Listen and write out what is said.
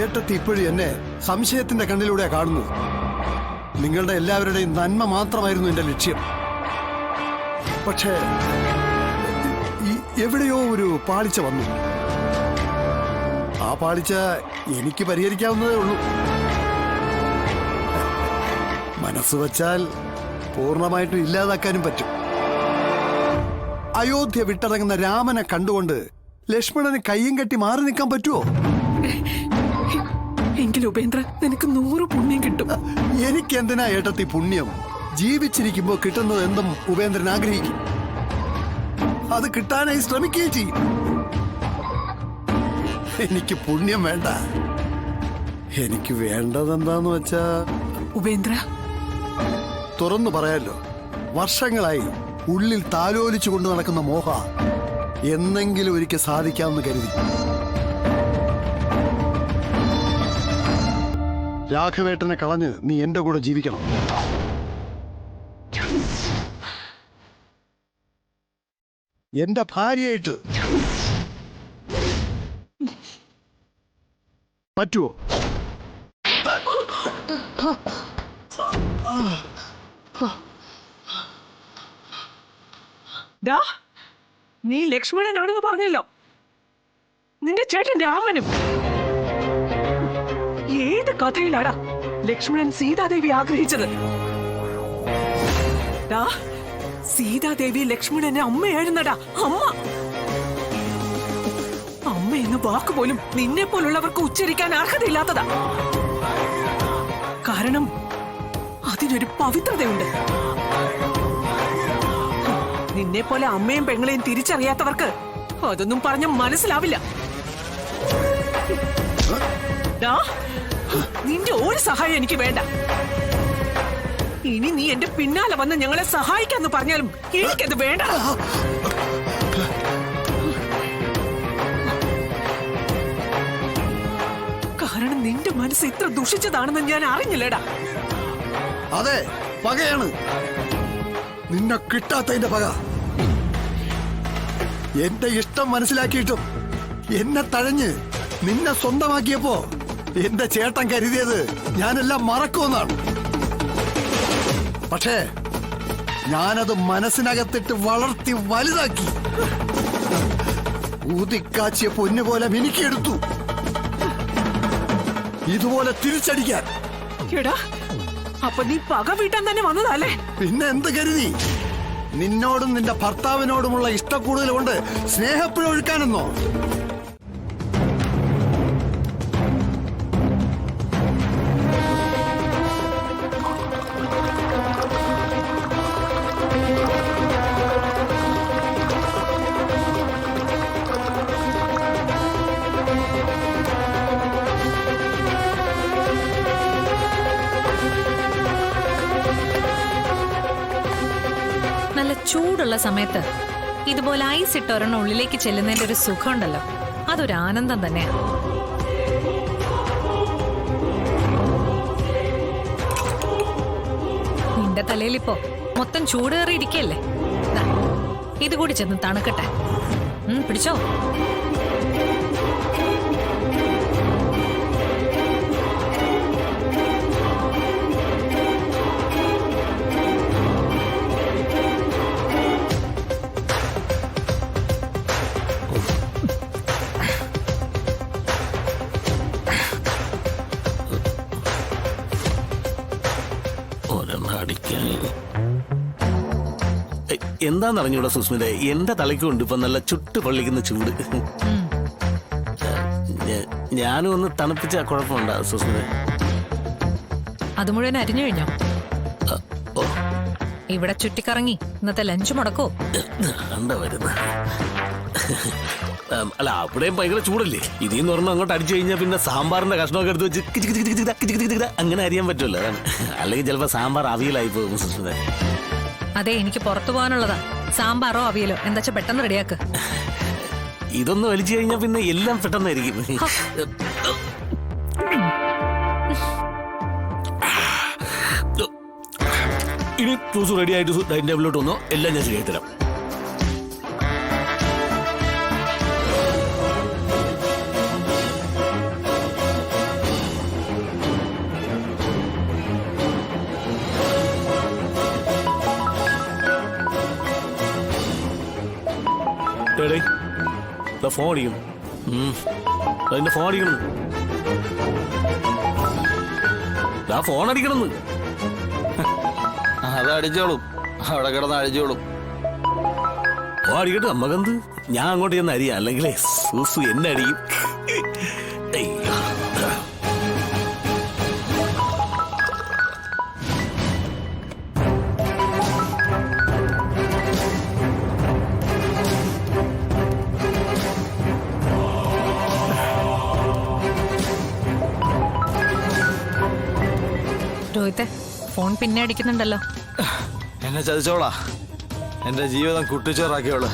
ഏട്ടത്തി ഇപ്പോഴും എന്നെ സംശയത്തിന്റെ കണ്ണിലൂടെ കാണുന്നു. നിങ്ങളുടെ എല്ലാവരുടെയും നന്മ മാത്രമായിരുന്നു എന്റെ ലക്ഷ്യം. പക്ഷേ എവിടെയോ ഒരു പാളിച്ച വന്നു. ആ പാളിച്ച എനിക്ക് പരിഹരിക്കാവുന്നതേ ഉള്ളൂ. മനസ്സ് വച്ചാൽ പൂർണ്ണമായിട്ടും ഇല്ലാതാക്കാനും പറ്റും. അയോധ്യ വിട്ടിറങ്ങുന്ന രാമനെ കണ്ടുകൊണ്ട് ലക്ഷ്മണന് കയ്യും കെട്ടി മാറി നിൽക്കാൻ പറ്റുമോ? എങ്കിലും ഉപേന്ദ്ര, നിനക്ക് 100 പുണ്യം കിട്ടും. എനിക്ക് എന്തിനാ ഏട്ടത്തി പുണ്യം? ജീവിച്ചിരിക്കുമ്പോ കിട്ടുന്നത് എന്തും ഉപേന്ദ്രൻ ആഗ്രഹിക്കും. അത് കിട്ടാനായി ശ്രമിക്കുകയും ചെയ്യും. എനിക്ക് പുണ്യം വേണ്ട. എനിക്ക് വേണ്ടതെന്താന്ന് വെച്ചാ ഉപേന്ദ്ര, തുറന്നു പറയാലോ, വർഷങ്ങളായി ഉള്ളിൽ താലോലിച്ചു കൊണ്ട് നടക്കുന്ന മോഹ എന്നെങ്കിലും ഒരിക്കൽ സാധിക്കാമെന്ന് കരുതി. രാഘവേട്ടനെ കളഞ്ഞ് നീ എന്റെ കൂടെ ജീവിക്കണം. എന്റെ ഭാര്യയായിട്ട് പറ്റുമോ? നീ ലക്ഷ്മണനാണെന്ന് പറഞ്ഞല്ലോ. നിന്റെ ചേട്ടൻ രാമനും. ഏത് കഥയിലാടാ ലക്ഷ്മണൻ സീതാദേവി ആഗ്രഹിച്ചത്? സീതാദേവി ലക്ഷ്മണനെ അമ്മയായിരുന്നടാ, അമ്മ. അമ്മ എന്ന വാക്കുപോലും നിന്നെ പോലുള്ളവർക്ക് ഉച്ചരിക്കാൻ അർഹതയില്ലാത്തതാ. കാരണം അതിനൊരു പവിത്രതയുണ്ട്. നിന്നെ പോലെ അമ്മയും പെങ്ങളെയും തിരിച്ചറിയാത്തവർക്ക് അതൊന്നും പറഞ്ഞ മനസ്സിലാവില്ല. നിന്റെ ഒരു സഹായം എനിക്ക് വേണ്ട. ഇനി നീ എന്റെ പിന്നാലെ വന്ന് ഞങ്ങളെ സഹായിക്കാന്ന് പറഞ്ഞാലും എനിക്കത് വേണ്ട. കാരണം നിന്റെ മനസ്സ് ഇത്ര ദുഷിച്ചതാണെന്ന് ഞാൻ അറിഞ്ഞില്ലടാ. അതെ, പകയാണ്. നിന്നെ കിട്ടാത്തതിന്റെ പക. എന്റെ ഇഷ്ടം മനസ്സിലാക്കിയിട്ടും എന്നെ തഴഞ്ഞ് നിന്നെ സ്വന്തമാക്കിയപ്പോ എന്റെ ചേട്ടൻ കരുതിയത് ഞാനെല്ലാം മറക്കുമെന്നാണ്. പക്ഷേ ഞാനത് മനസ്സിനകത്തിട്ട് വളർത്തി വലുതാക്കി ഊതിക്കാച്ചിയ പൊന്നുപോലെ മിനുക്കിയെടുത്തു. ഇതുപോലെ തിരിച്ചടിക്കാൻ. അപ്പൊ നീ പക വീട്ടാൻ തന്നെ വന്നതല്ലേ? പിന്നെ എന്ത് കരുതി? നിന്നോടും നിന്റെ ഭർത്താവിനോടുമുള്ള ഇഷ്ടക്കൂടുതൽ കൊണ്ട് സ്നേഹപ്പുഴ ഒഴുക്കാനെന്നോ? നല്ല ചൂടുള്ള സമയത്ത് ഇതുപോലെ ഐസ് ഇട്ടൊരെണ്ണം ഉള്ളിലേക്ക് ചെല്ലുന്നതിന്റെ ഒരു സുഖമുണ്ടല്ലോ, അതൊരു ആനന്ദം തന്നെയാണ്. നിന്റെ തലയിലിപ്പോ മൊത്തം ചൂട് കയറിയിരിക്കല്ലേ? ഇത് കൂടി ചെന്ന് തണുക്കട്ടെ. പിടിച്ചോ. എന്താന്നറിഞ്ഞൂടാ സുസ്മിത, എന്റെ തലയ്ക്കുണ്ട് ഇപ്പൊ നല്ല ചുട്ട് പൊള്ളിക്കുന്ന ചൂട്. ഞാനും ഒന്ന് തണുപ്പിച്ച കുഴപ്പമുണ്ടാ സുസ്മിത? അത് മുഴുവൻ അരിഞ്ഞു കഴിഞ്ഞോ? ഇവിടെ ചുറ്റിക്കറങ്ങി ഇന്നത്തെ ലഞ്ച് മുടക്കോ? വരുന്ന അല്ല, അവിടെയും ഭയങ്കര ചൂടല്ലേ. ഇതിന്ന് പറഞ്ഞാൽ അങ്ങോട്ട് അടിച്ചു കഴിഞ്ഞാൽ പിന്നെ സാമ്പാറിന്റെ കഷ്ണമൊക്കെ എടുത്ത് വെച്ച് അങ്ങനെ അറിയാൻ പറ്റുമല്ലോ. അതാണ്. അല്ലെങ്കിൽ ചിലപ്പോ സാമ്പാർ അവിയലായി പോകും സുസ്മിത. അതെ, എനിക്ക് പുറത്തു പോകാനുള്ളതാ. സാമ്പാറോ അവിയലോ എന്താ പെട്ടെന്ന് റെഡിയാക്ക്. ഇതൊന്ന് വലിച്ചു കഴിഞ്ഞാൽ പിന്നെ എല്ലാം പെട്ടെന്നായിരിക്കും. ഇനി ജ്യൂസ് റെഡി ആയിട്ട് ഡൈനിങ് ടേബിളിലോട്ട് വന്നോ, എല്ലാം ഞാൻ ശരിയായി തരാം. എടേ ഫോൺ അടിക്കണം. അതിന്റെ ഫോൺ അടിക്കണം. ഫോൺ അടിക്കണമെന്ന്. അത് അടിച്ചോളും, അവിടെ കിടന്ന് അടിച്ചോളും. ഓ അടിക്കട്ടെ, നമ്മക്കെന്ത്. ഞാൻ അങ്ങോട്ട് ചെന്ന് അരിയാ, അല്ലെങ്കിലേ സൂസു എന്നെ അടിക്കും. രോഹിത്തെ ഫോൺ പിന്നെ അടിക്കുന്നുണ്ടല്ലോ. എന്നെ ചതിച്ചോളാ, എന്റെ ജീവിതം കുട്ടിച്ചോറാക്കിയോള്.